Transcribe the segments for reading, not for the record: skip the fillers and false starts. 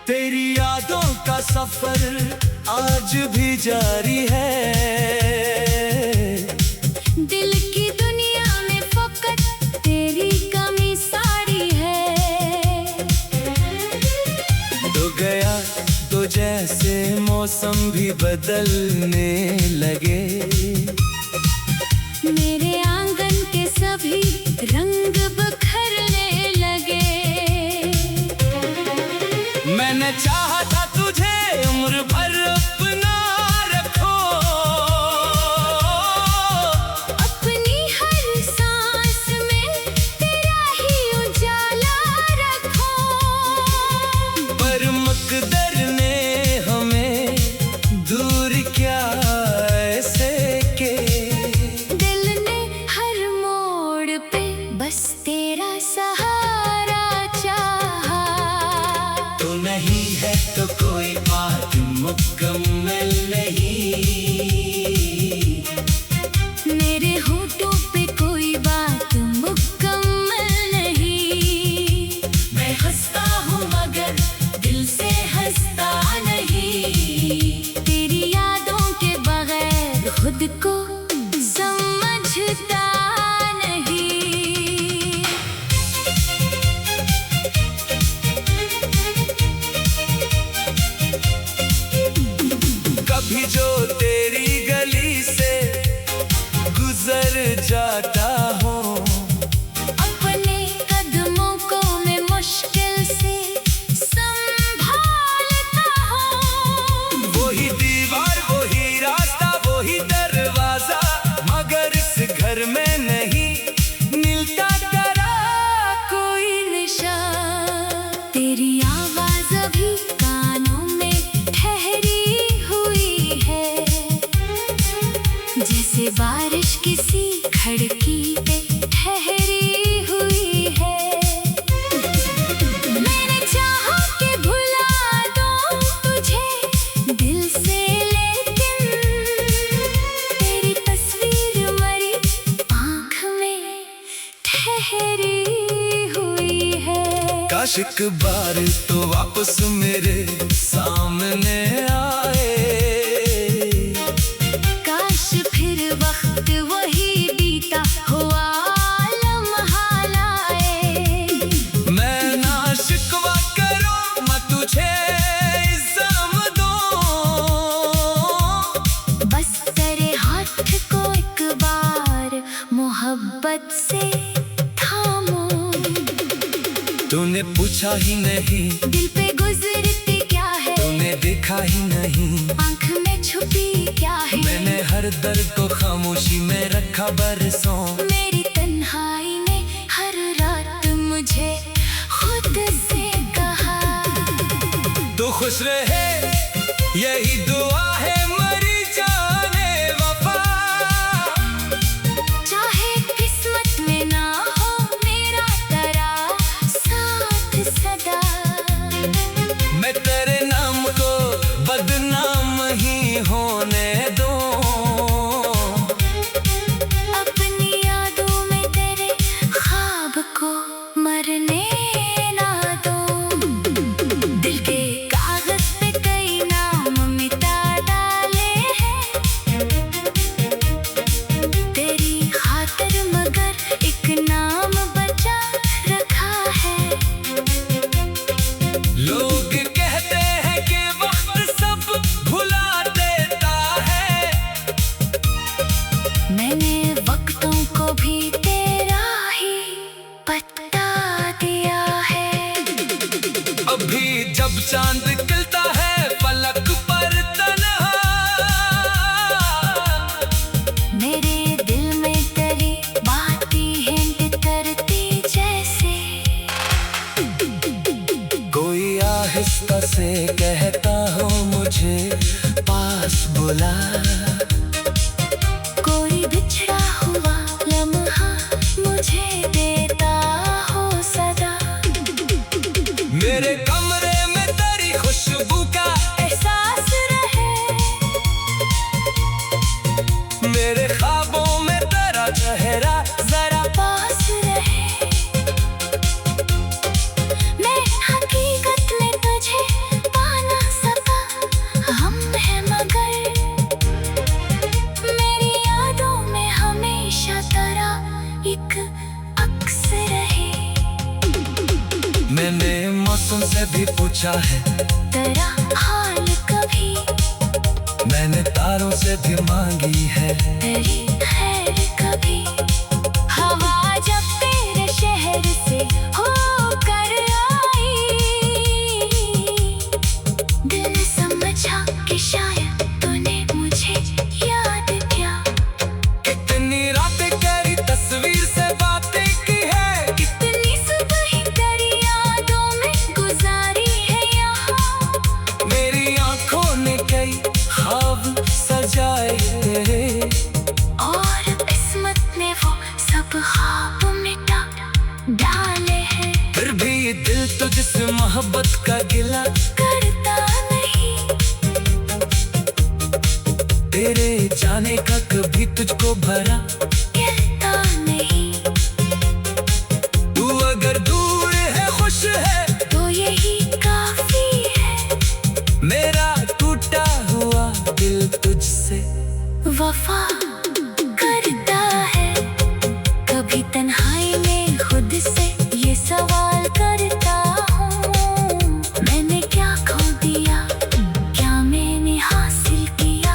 तेरी यादों का सफर आज भी जारी है। दिल की दुनिया में फकत तेरी कमी सारी है। तो गया तो जैसे मौसम भी बदलने लगे। मेरे आंगन के सभी रंग बिखरने लगे। मैंने चाहा था तुझे उम्र भर अपना रखो। अपनी हर सांस में तेरा ही उजाला रखो। पर मुकद्दर ने हमें दूर क्या ऐसे के। दिल ने हर मोड़ पे बस तेरा सहारा चाहा। तो नहीं है तो कोई बात मुकम्मल नहीं। मेरे होठों पे कोई बात मुकम्मल नहीं। मैं हंसता हूँ मगर दिल से हंसता नहीं। तेरी यादों के बगैर खुद को समझता नहीं। कभी जो तेरी गली से गुजर जाता हूँ। अपने कदमों को मैं मुश्किल से संभालता हूँ। वही दीवार वही रास्ता वही दरवाजा, मगर इस घर में नहीं मिलता तेरा कोई निशान। तेरी आवाज अभी कानों में ठहरी हुई है। जैसे बारिश किसी खिड़की पे ठहरी हुई है। मैंने चाहा कि भुला दूं तुझे दिल से, लेकिन तेरी तस्वीर मरी आँख में ठहरी हुई है। काश एक बार तो वापस मेरे सामने आए। काश फिर वक्त वही बीता हुआ लम्हा लाए। मैं ना शिकवा करूं मैं तुझे इल्ज़ाम दूं। बस तेरे हाथ को एक बार मोहब्बत से थामो। तूने पूछा ही नहीं दिल पे गुजरती क्या है। तूने देखा ही नहीं आँख में छुपी क्या है। मैंने हर दर्द को खामोशी में रखा बरसों। मेरी तन्हाई ने हर रात मुझे खुद से कहा। तू खुश रहे यही दुआ है मरी जाने वफा। चाहे किस्मत में ना हो मेरा तेरा साथ सदा। मैं तेरे नाम को बदनाम ही होने दूं। अपनी यादों में तेरे ख्वाब को मरने ना दो। दिल के कागज पे कई नाम मिटा डाले हैं। तेरी खातिर मगर एक नाम बचा रखा है। लोग कहते हैं कि वक्त सब भुला देता है। मैंने वक्तों को भी तेरा ही पता दिया है। अभी जब चांद खिलता है पलक पर तन्हा। मेरे दिल में तेरी बातें हिंट करती जैसे। कोई आहिस्ता से कहता हो मुझे पास बुला। भी पूछा है तेरा हाल कभी, मैंने तारों से भी मांगी है तेरी खैर कभी। हवा जब तेरे शहर से होकर आई, दिल समझा कि शायद तूने मुझे याद किया। कितनी रातें करी तस्वीर से बातें की है, कितनी सुबह तेरी यादों में गुजारी है यहाँ। मेरी आंखों ने कई ख्वाब सजाए तेरे, और किस्मत ने वो सब ख्वाब मिटा डाले हैं। फिर भी ये दिल तुझसे मोहब्बत का गिला करता नहीं, तेरे जाने का कभी तुझको भरा कहता नहीं। तू अगर दूर है खुश है तो यही काफी है, मेरा टूटा हुआ दिल तुझसे वफा करता है। कभी तन्हाई में खुद से ये सवाल करता हूँ, मैंने क्या खो दिया, क्या मैंने हासिल किया।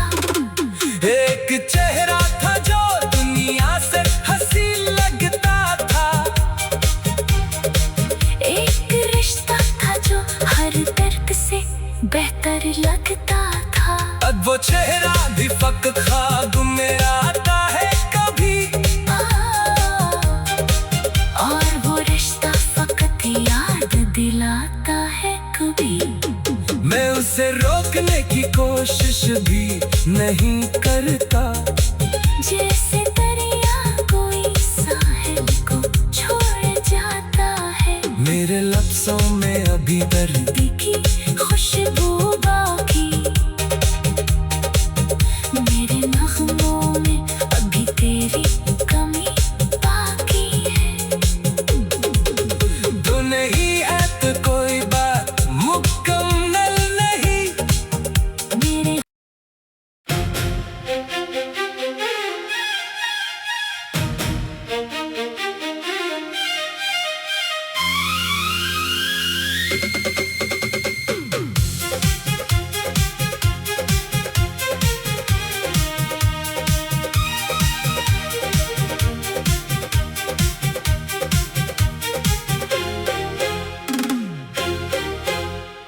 एक चेहरा था जो दुनिया से हंसी लगता था, एक रिश्ता था जो हर दर्द से बेहतर लगता था। अब वो चेहरा भी फकत ख्वाब में आता है कभी, और वो रिश्ता फकत याद दिलाता है कभी। मैं उसे रोकने की कोशिश भी नहीं करता, जैसे दरिया कोई साहिल को छोड़ जाता है। मेरे लफ्जों में अभी दर्द की खुशबू बाकी, मेरे नगमों में अभी तेरी कमी बाकी है। तो नहीं है तो कोई बात मुकम्मल नहीं, मेरे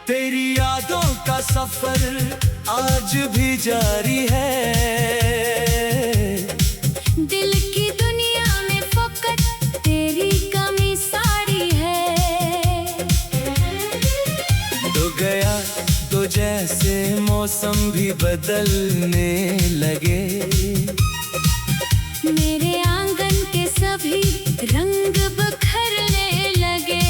तेरी यादों का सफर आज भी जारी है। दिल की दुनिया में फकत तेरी कमी सारी है। तो गया तो जैसे मौसम भी बदलने लगे, मेरे आंगन के सभी रंग बिखरने लगे।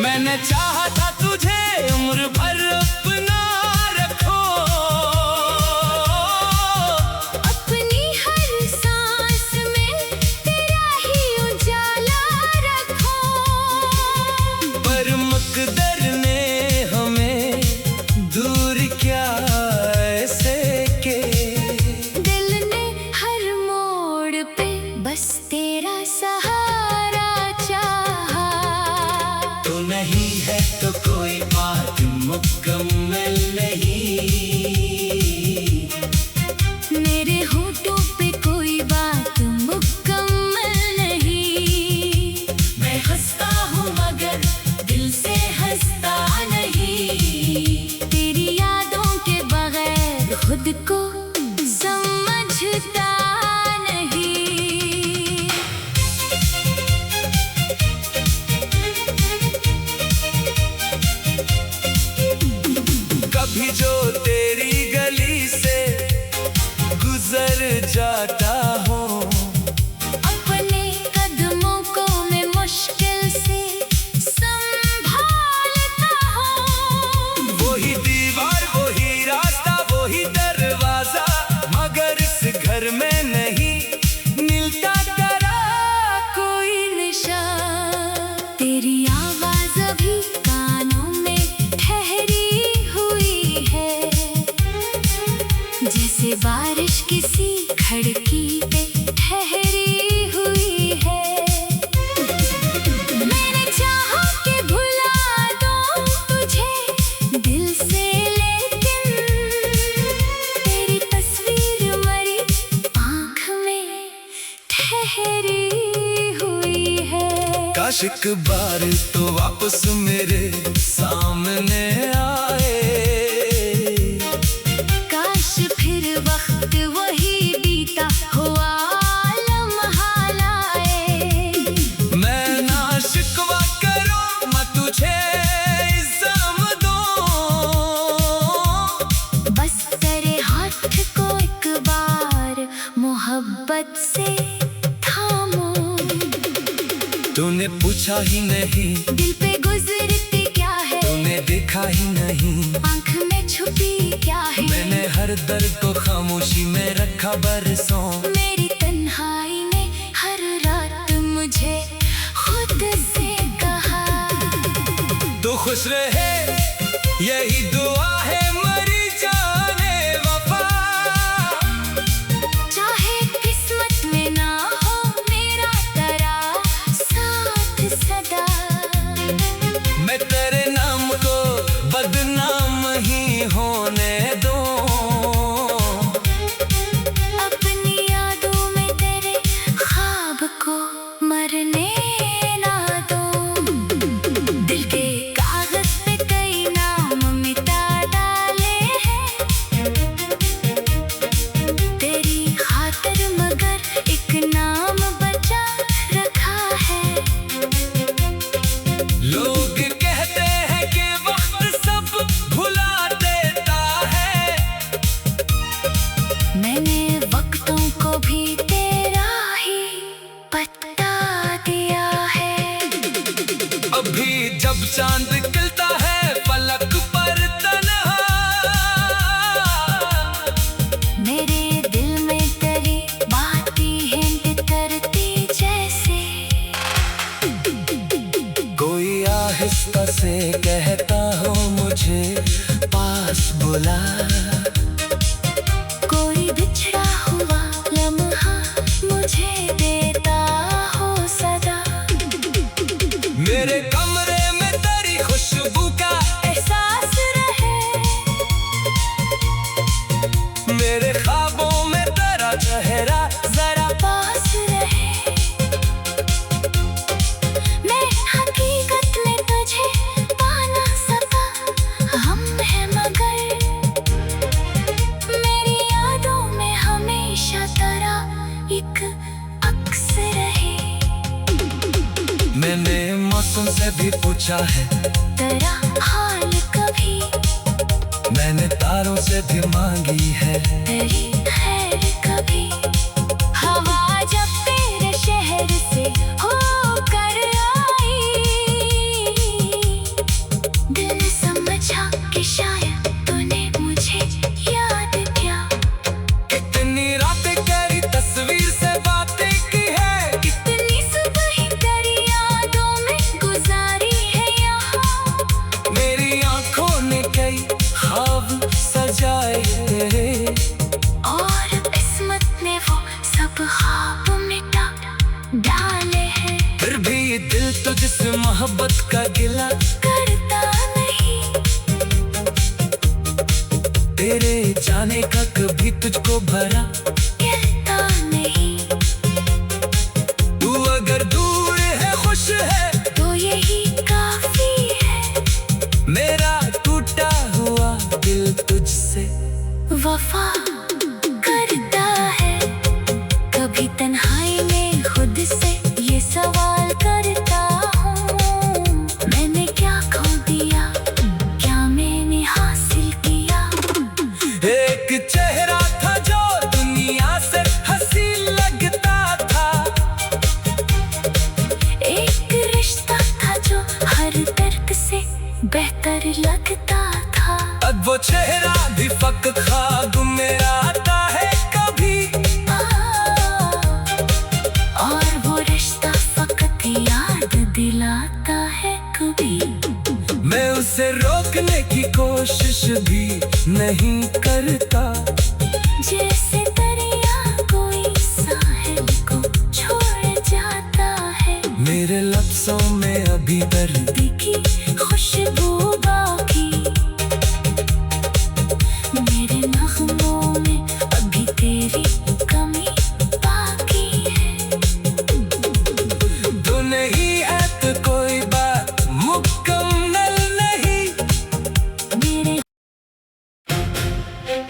मैंने चाहा था तुझे उम्र भर अपना रखो, अपनी हर सांस में तेरा ही उजाला रखो। पर मुकद्दर ने हमें दूर क्या ऐसे के, दिल ने हर मोड़ पे बस तेरा सहारा चाहा। तो नहीं है तो कोई बात मुकम्मल नहीं, मेरे होठों पे कोई बात मुकम्मल नहीं। मैं हंसता हूँ मगर दिल से हंसता नहीं, तेरी यादों के बगैर खुद को समझता नहीं। कभी जो तेरी गली से गुजर जाता हो, अपने कदमों को मैं मुश्किल से संभालता हूँ। वही दीवार वही रास्ता वही दरवाजा, मगर इस घर में नहीं मिलता तेरा कोई निशान। तेरी आवाज अभी कानों में ठहरी हुई है, जैसे बारिश किसी खिड़की काश एक बार तो वापस मेरे सामने आए, काश फिर वक्त वही बीता हुआ लम्हा लाए। मैं ना शिकवा करूं मैं तुझे इल्ज़ाम दूं, बस तेरे हाथ को एक बार मोहब्बत से थामो। तूने पूछा ही नहीं दिल पे गुजरती क्या है, तूने देखा ही नहीं आंख में छुपी क्या है। मैंने हर दर्द को खामोशी में रखा बरसों। मेरी तन्हाई ने हर रात मुझे खुद से कहा, तू खुश रहे यही दुआ है मरी जाने वफा। चाहे किस्मत में ना हो मेरा तेरा साथ सदा, मैं तेरे नाम को बदनाम ही होने दूं, अपनी यादों में तेरे ख्वाब को मरने ना दो। दिल के कागज पे कई नाम मिटा डाले हैं, तेरी खातिर मगर एक नाम बचा रखा है। लोग कहते हैं कि वक्त सब भुला देता है, मैंने वक्तों को भी तेरा ही पता दिया है। अभी जब चांद निकलता है पलक पर तन्हा, मेरे दिल में तेरी बातें हिंट करती जैसे, कोई आहिस्ता से कहता हो मुझे पास बुला, कोई बिछड़ा हुआ लम्हा मुझे देता हो सदा। मेरे कमरे में तेरी खुशबू का एहसास रहे, मेरे ख्वाबों में तेरा चेहरा जरा पास रहे। मैं हकीकत में तुझे पा ना सका, हम है मगर मेरी यादों में हमेशा तेरा एक अक्स रहे। मैंने मौसम से भी पूछा है, तेरा हाल कभी मैंने तारों से भी मांगी है, तेरी खैर कभी। हवा जब तेरे शहर से होकर आई, दिल ने समझा कि शायद तूने मुझे याद किया। कितनी रातें तेरी तस्वीर से बातें की है, कितनी सुबह ही तेरी यादों में गुजारी है यहाँ, मेरी आंखों ने कई ख्वाब सजाए तेरे, और किस्मत ने वो सब ख्वाब मिटा डाले हैं। फिर भी दिल तुझसे मोहब्बत का गिला करता नहीं, तेरे जाने का कभी तुझको भरा, कहता नहीं। तू अगर दूर है खुश है तो यही काफी है, मेरा टूटा हुआ दिल तुझसे वफा करता है। कभी तन्हाई में खुद से ये सवाल करता हूँ, मैंने क्या खो दिया, क्या मैंने हासिल किया। एक चेहरा था जो दुनिया से हंसी लगता था, एक रिश्ता था जो हर दर्द से बेहतर लगता था। अब वो चेहरा भी फकत ख्वाब में आता है कभी, और वो रिश्ता फकत याद दिलाता है कभी। मैं उसे रोकने की कोशिश भी नहीं करता, जैसे दरिया कोई साहिल को छोड़ जाता है। मेरे लफ्जों में अभी दर्द की खुशबू बाकी, मेरे नगमों में अभी तेरी कमी बाकी है। तू नहीं है तेरी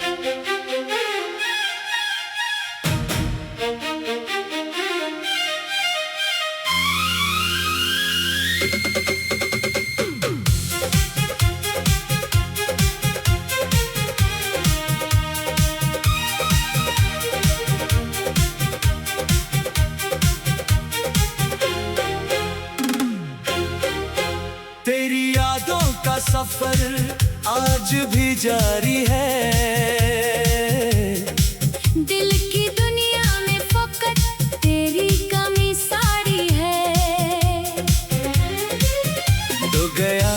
यादों का सफर आज भी जारी है। दिल की दुनिया में फकत तेरी कमी सारी है। तो गया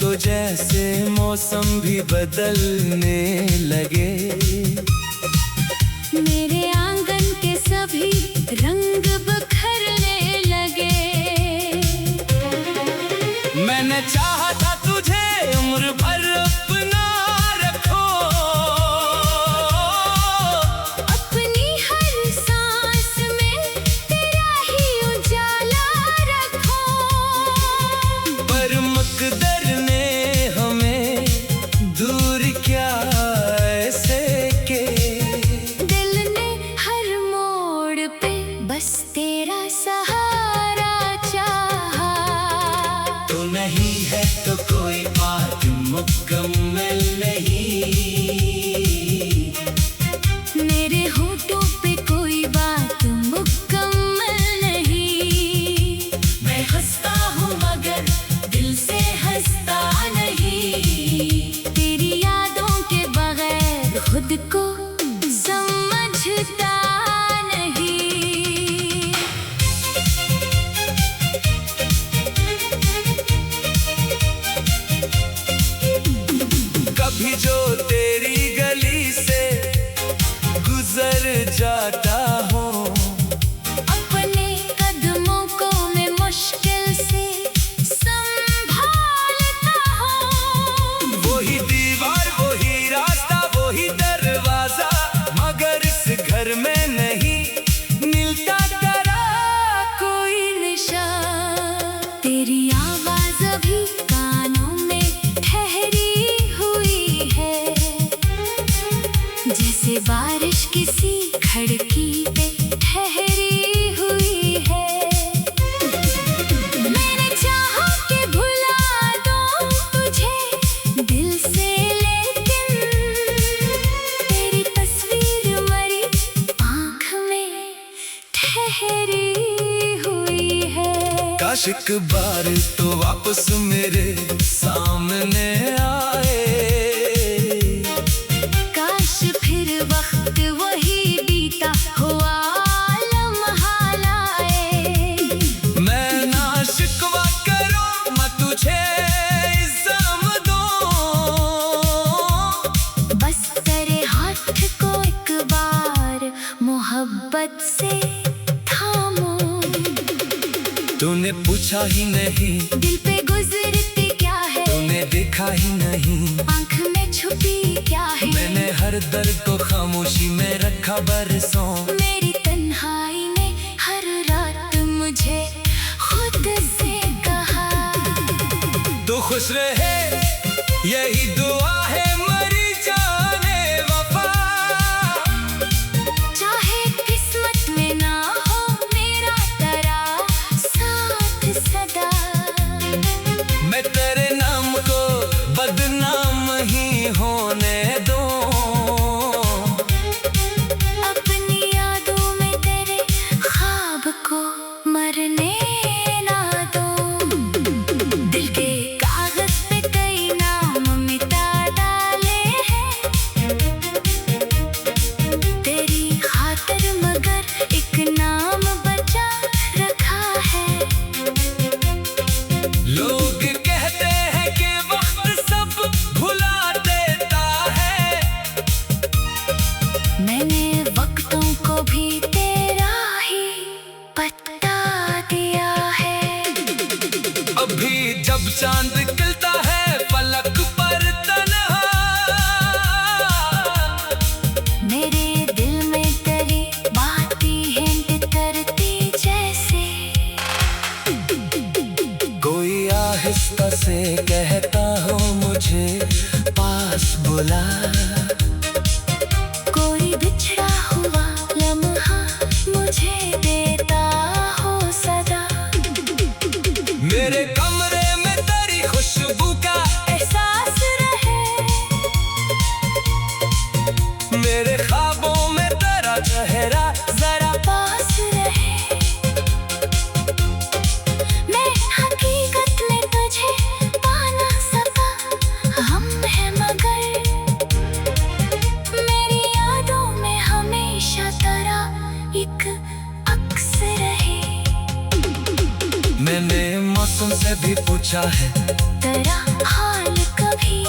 तो जैसे मौसम भी बदलने लगे, मेरे आंगन के सभी रंग बिखरने लगे। मैंने चाहा था तुझे उम्र भर अपना रखो, अपनी हर सांस में तेरा ही उजाला रखो। पर मुकद्दर ने हमें दूर क्या ऐसे के, दिल ने हर मोड़ पे बस तेरा सहारा चाहा। तो नहीं है तो कोई बात मुकम्मल नहीं, मेरे होठों पे कोई बात मुकम्मल नहीं। मैं हंसता हूँ मगर दिल से हंसता नहीं। तेरी यादों के बगैर खुद को समझता नहीं। कभी जो तेरी गली से गुजर जाता हो, अपने कदमों को मैं मुश्किल से संभालता हूँ। वही दीवार वही रास्ता वही दरवाजा, मगर इस घर में नहीं मिलता तेरा कोई निशान। तेरी आवाज अभी कानों में ठहरी हुई है, जैसे बारिश किसी खिड़की पे ठहरी हुई है। मैंने चाहा कि भुला दूं तुझे दिल से, लेकिन तेरी तस्वीर मरी आँख में ठहरी हुई है। काश एक बार तो वापस मेरे सामने आए, काश फिर वक्त वही बीता हुआ लम्हा लाए। मैं ना शिकवा करूं मैं तुझे इल्ज़ाम दूं, बस तेरे हाथ को एक बार मोहब्बत से थामो। तूने पूछा ही नहीं दिल पे गुजरती क्या है, तूने देखा ही नहीं आँख में छुपी क्या है। मैंने हर दर्द को खामोशी में रखा बरसों। मेरी तन्हाई ने हर रात मुझे खुद से कहा। तू खुश रहे यही दुआ है मरी जाने वफा, चाहे किस्मत में ना हो मेरा तेरा साथ सदा। मैं तेरे नाम को बदनाम ही होने दूं, अपनी यादों में तेरे ख्वाब को मरने ना दो। दिल के कागज पे कई नाम मिटा भी पूछा है तेरा हाल कभी,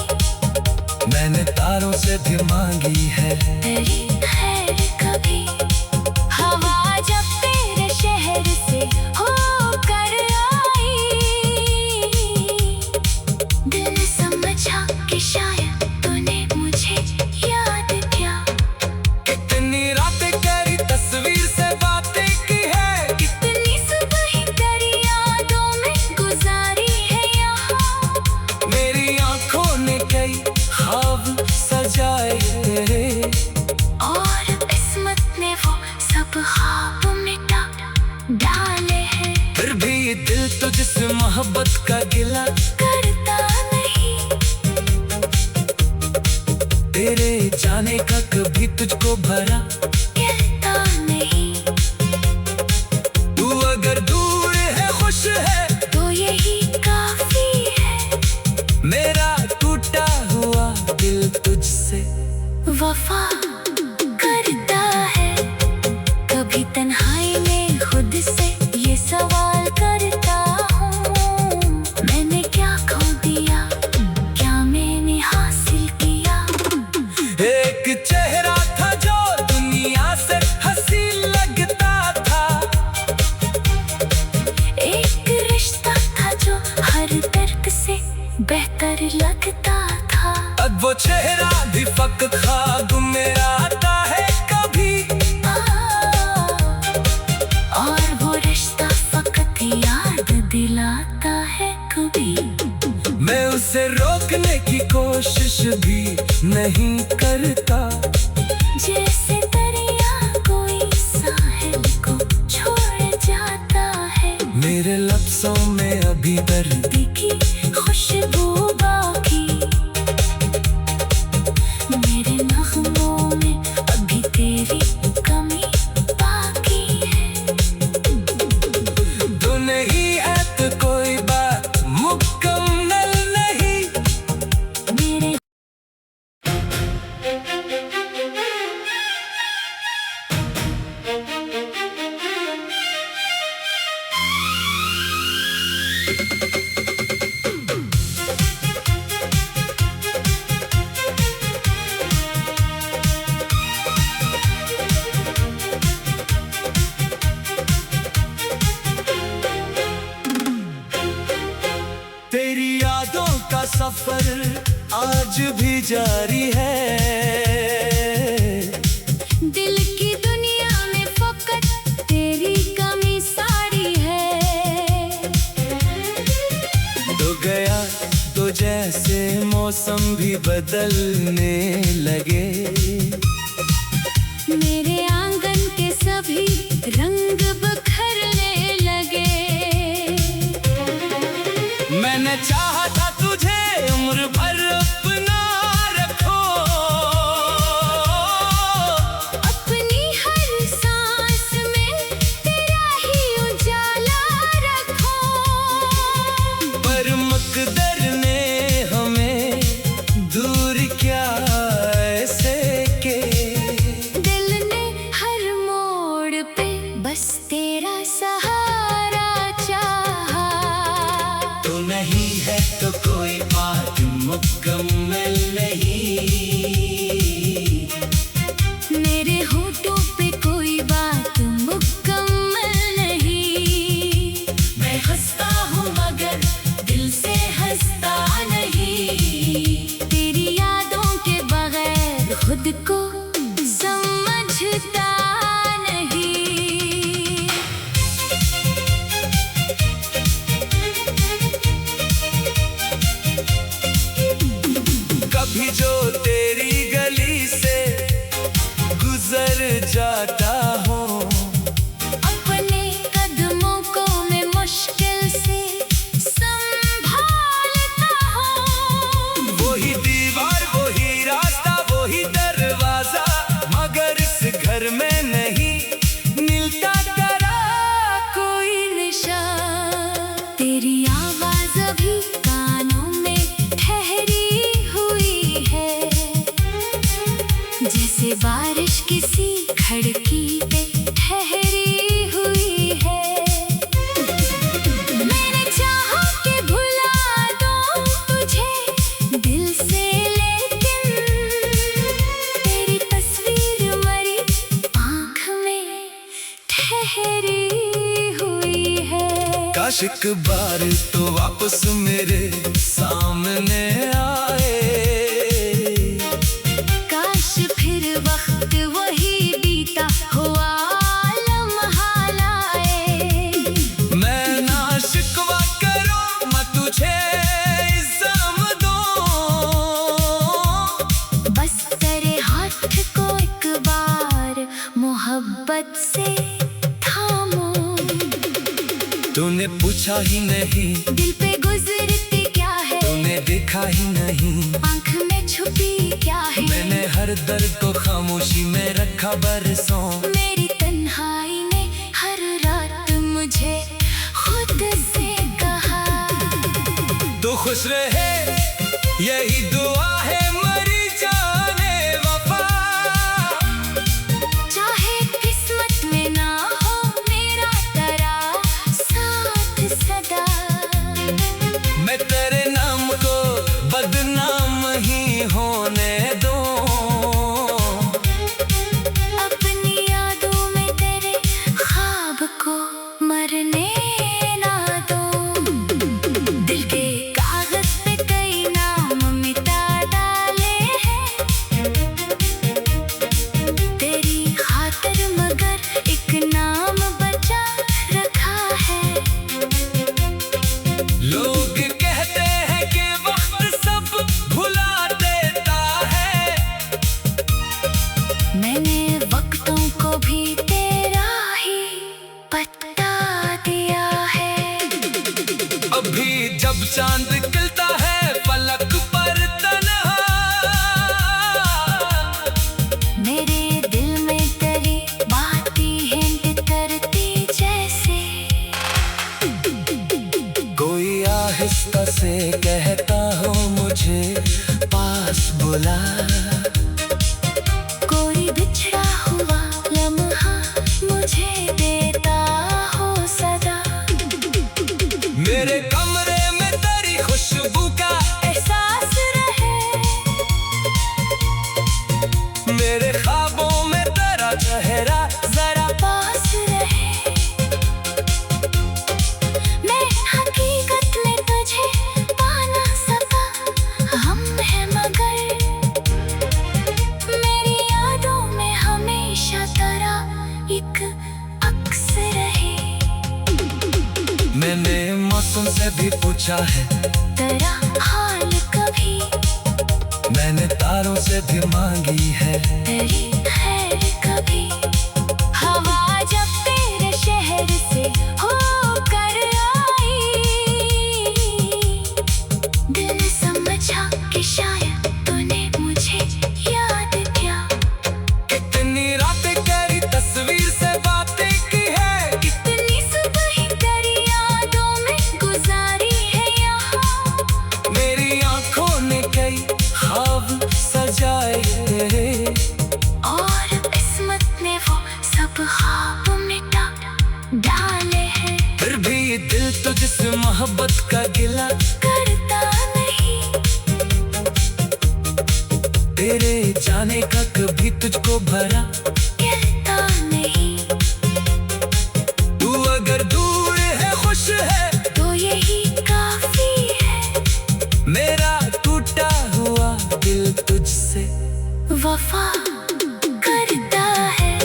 मैंने तारों से भी मांगी है तेरी खैर कभी। हवा जब तेरे शहर से होकर आई, दिल समझा कि शायद तूने मुझे याद किया। कितनी रातें करी तस्वीर से बातें की है, कितनी सुबह ही तेरी यादों में गुजारी है यहाँ। मेरी आंखों ने कई ख्वाब सजाए तेरे, और किस्मत ने वो सब ख्वाब मिटा डाले हैं। फिर भी ये दिल तुझसे मोहब्बत का गिला करता नहीं, तेरे जाने का कभी तुझको भरा कहता नहीं। तू अगर दूर है खुश है तो यही काफी है, मेरा टूटा हुआ दिल तुझसे वफा करता है। कभी तन्हाई में खुद से ये सवाल करता हूँ, मैंने क्या खो दिया, क्या मैंने हासिल किया। एक चेहरा था जो दुनिया से हंसी लगता था, एक रिश्ता था जो हर तर्क से बेहतर लगता था। अब वो चेहरा भी फकत ख्वाब में आता है कभी, और वो रिश्ता फकत याद दिलाता है कभी। मैं उसे रोकने की कोशिश भी नहीं करता, जैसे दरिया कोई साहिल को छोड़ जाता है। मेरे लफ्ज़ों में अभी दर्द की खुशबू बाकी, मेरे नगमों में अभी तेरी कमी बाकी है। तू नहीं है तो कोई बात मुकम्मल नहीं, मेरे तेरी यादों का सफर आज भी जारी है। दिल की दुनिया में फकत तेरी कमी सारी है। तो गया तो जैसे मौसम भी बदलने लगे, मेरे आंगन के सभी रंग बखरने लगे। मैंने चाहा था तुझे उम्र भर अपना रखो, अपनी हर सांस में तेरा ही उजाला रखो। पर मुकद्दर ने हमें दूर क्या ऐसे के, दिल ने हर मोड़ पे बस तेरा सहारा चाहा। तो नहीं है तो कोई बात मुकम्मल नहीं, मेरे होठों पे कोई बात मुकम्मल नहीं। मैं हंसता हूँ मगर दिल से हंसता नहीं, तेरी यादों के बगैर खुद को समझता नहीं। कभी जो तेरी गली से गुजर जाता हूँ, अपने कदमों को मैं मुश्किल से संभालता हूँ। वही दीवार वही रास्ता वही दरवाजा, मगर इस घर में नहीं मिलता तेरा कोई निशान, तेरी आवाज अभी कानों में ठहरी हुई है। जैसे बारिश किसी खिड़की पे ठहरी हुई है। मैंने चाहा कि काश एक बार तो वापस मेरे सामने आए, काश फिर वक्त वही बीता हुआ लम्हा लाए। मैं ना शिकवा करूं मैं तुझे इल्ज़ाम दूं, बस तेरे हाथ को एक बार मोहब्बत से थामो। तूने पूछा ही नहीं दिल पे गुजरती क्या है, तूने देखा ही नहीं आंख में छुपी क्या है। मैंने हर दर्द को खामोशी में रखा बरसों। मेरी तन्हाई ने हर रात मुझे खुद से कहा, तू खुश रहे यही दुआ है मरी जाने वफा। चाहे किस्मत में ना हो मेरा तेरा साथ सदा, मैं तेरे नाम को बदनाम ही होने दूं, अपनी यादों में तेरे ख्वाब को मरने ना दो। दिल के कागज पे कई नाम मिटा डाले हैं तेरी खातिर, मगर एक नाम बचा रखा है। लोग कहते हैं कि वक्त सब भुला देता है, मैंने वक्तों को भी तेरा ही पता दिया है। अभी जब चांद निकलता है पलक पर तन्हा, मेरे दिल में तेरी बातें हिंट करती जैसे, कोई आहिस्ता से कहता हो मुझे पास बुला, कोई बिछड़ा हुआ लम्हा मुझे देता हो सदा। मेरे कमरे में तेरी खुशबू का एहसास रहे, मेरे ख्वाबों में तेरा चेहरा जरा पास रहे। मैं हकीकत में तुझे पा ना सका, हम है मगर मेरी यादों में हमेशा तेरा एक अक्स रहे। मैंने मौसम से भी पूछा है, तेरा हाल कभी मैंने तारों से भी मांगी है, तेरी खैर कभी। हवा जब तेरे शहर से होकर आई, दिल ने समझा कि शायद तूने मुझे याद किया। कितनी रातें करी तस्वीर से बातें की है, कितनी सुबह ही तेरी यादों में गुजारी है यहाँ, मेरी आंखों ने कई ख्वाब सजाए, और किस्मत ने वो सब ख्वाब मिटा डाले हैं। फिर भी दिल तुझसे मोहब्बत का गिला करता नहीं, तेरे जाने का कभी तुझको भरा, कहता नहीं। तू अगर दूर है खुश है तो यही काफी है, मेरा टूटा हुआ दिल तुझसे वफा करता है।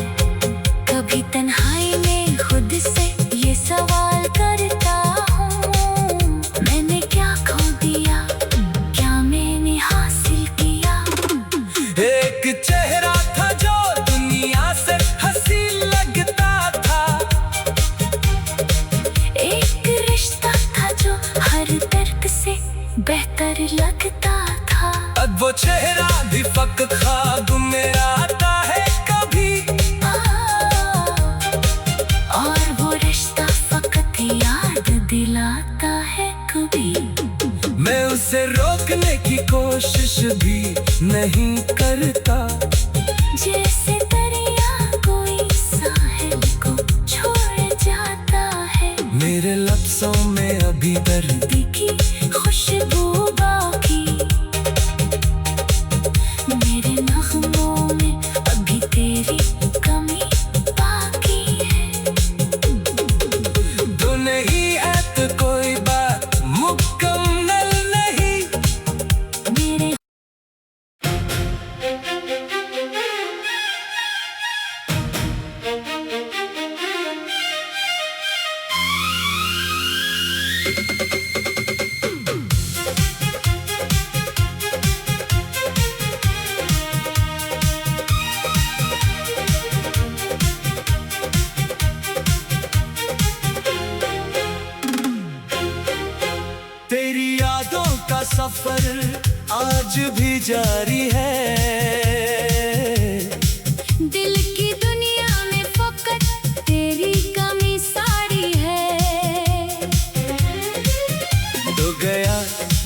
कभी तन्हाई में खुद से ये सवाल करता हूँ, मैंने क्या खो दिया, क्या मैंने हासिल किया। एक चेहरा था जो दुनिया से हंसी लगता था, एक रिश्ता था जो हर दर्द से बेहतर लगता था। अब वो चेहरा भी फकत ख्वाब में आता है कभी, और वो रिश्ता फकत याद दिलाता है कभी। मैं उसे रोकने की कोशिश भी नहीं करता, जैसे दरिया कोई साहिल को छोड़ जाता है, मेरे लफ्ज़ों में अभी दर्द की खुशबू बाकी, मेरे नगमों में अभी तेरी कमी बाकी है। तो नहीं है सफर आज भी जारी है। दिल की दुनिया में फकत तेरी कमी सारी है। तो गया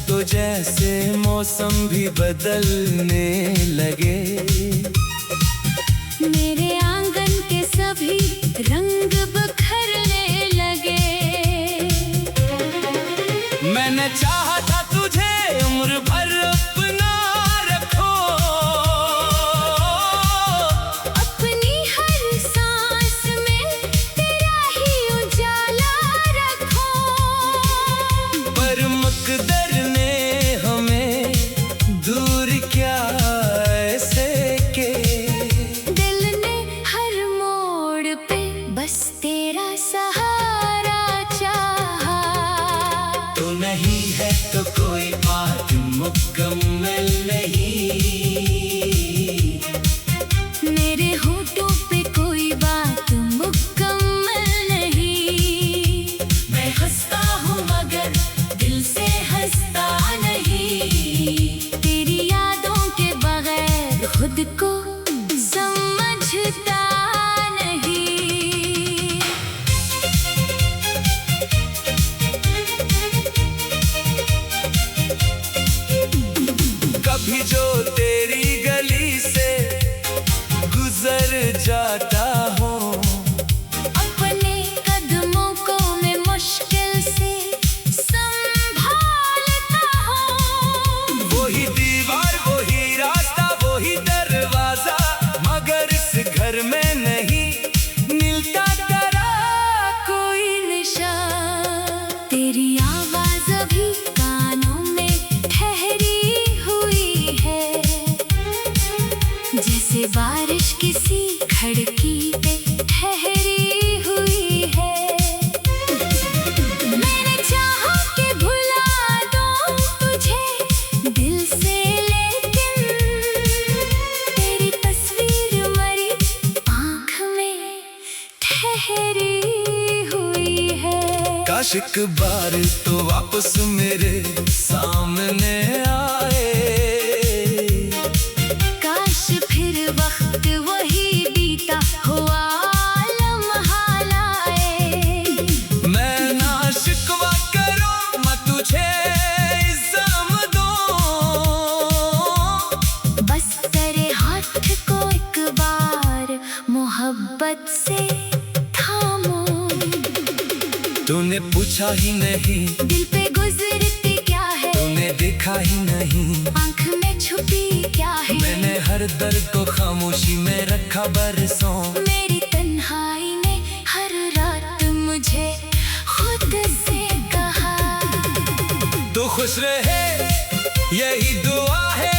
तो जैसे मौसम भी बदलने लगे, मेरे आंगन के सभी रंग बिखरने लगे। मैंने चाहा था तुझे उम्र भर अपना रखो, अपनी हर सांस में तेरा ही उजाला रखो। पर मुकद्दर ने हमें दूर क्या ऐसे के, दिल ने हर मोड़ पे बस तेरा सहारा चाहा। तो नहीं है तो कोई बात मुकम्मल नहीं, मेरे होठों पे कोई बात मुकम्मल नहीं। मैं हंसता हूँ मगर दिल से हंसता नहीं, तेरी यादों के बगैर खुद को समझता नहीं। कभी जो तेरी गली से गुजर जाता हूँ, अपने कदमों को मैं मुश्किल से संभालता हूँ। वही दीवार वही रास्ता वही दरवाजा, मगर इस घर में नहीं मिलता तेरा कोई निशान, तेरी आवाज अभी कानों में ठहरी हुई है। जैसे बारिश किसी खिड़की पे ठहरी हुई है। मैंने चाहा कि भुला दूं तुझे दिल से, लेकिन तेरी तस्वीर मरी आँख में ठहरी हुई है। काश एक बार तो वापस मेरे सामने आए, काश फिर वक्त वही बीता हुआ लम्हा लाए। मैं ना शिकवा करूं मैं तुझे इल्जाम दूं, बस तेरे हाथ को एक बार मोहब्बत से थामो। तूने पूछा ही नहीं दिल पे गुजरती क्या है, तूने देखा ही नहीं आंख में छुपी क्या है। मैंने हर दर्द को खामोशी में रखा बरसों, मेरी तन्हाई ने हर रात मुझे खुद से कहा। तू खुश रहे यही दुआ है